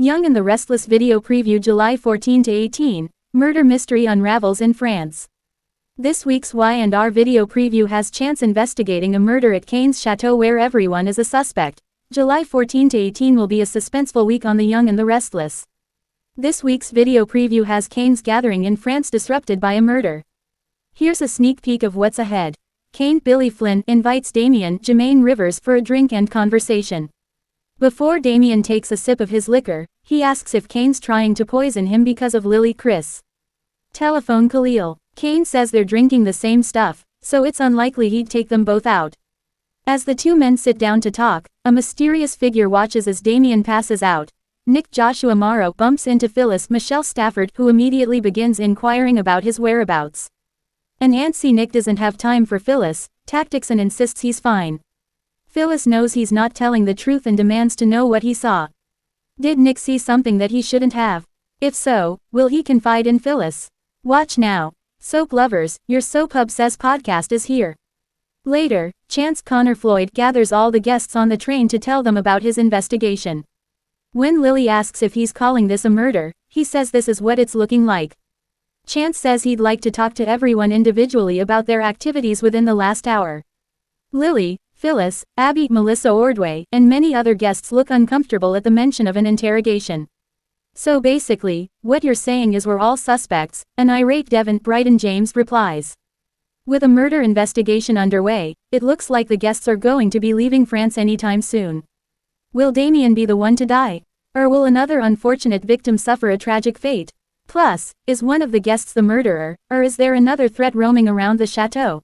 Young and the Restless video preview July 14–18, Murder Mystery unravels in France. This week's Y&R video preview has Chance investigating a murder at Kane's chateau where everyone is a suspect. July 14–18 will be a suspenseful week on the Young and the Restless. This week's video preview has Kane's gathering in France disrupted by a murder. Here's a sneak peek of what's ahead. Kane Billy Flynn invites Damien Jermaine Rivers for a drink and conversation. Before Damien takes a sip of his liquor, he asks if Kane's trying to poison him because of Lily Chris. Telephone Khalil. Kane says they're drinking the same stuff, so it's unlikely he'd take them both out. As the two men sit down to talk, a mysterious figure watches as Damien passes out. Nick Joshua Morrow bumps into Phyllis Michelle Stafford, who immediately begins inquiring about his whereabouts. An antsy Nick doesn't have time for Phyllis' tactics and insists he's fine. Phyllis knows he's not telling the truth and demands to know what he saw. Did Nick see something that he shouldn't have? If so, will he confide in Phyllis? Watch now. Soap lovers, your Soap Obsessed podcast is here. Later, Chance Connor Floyd gathers all the guests on the train to tell them about his investigation. When Lily asks if he's calling this a murder, he says this is what it's looking like. Chance says he'd like to talk to everyone individually about their activities within the last hour. Lily, Phyllis, Abby, Melissa Ordway, and many other guests look uncomfortable at the mention of an interrogation. So basically, what you're saying is we're all suspects, an irate Devin Brighton James replies. With a murder investigation underway, it looks like the guests are going to be leaving France anytime soon. Will Damien be the one to die? Or will another unfortunate victim suffer a tragic fate? Plus, is one of the guests the murderer, or is there another threat roaming around the chateau?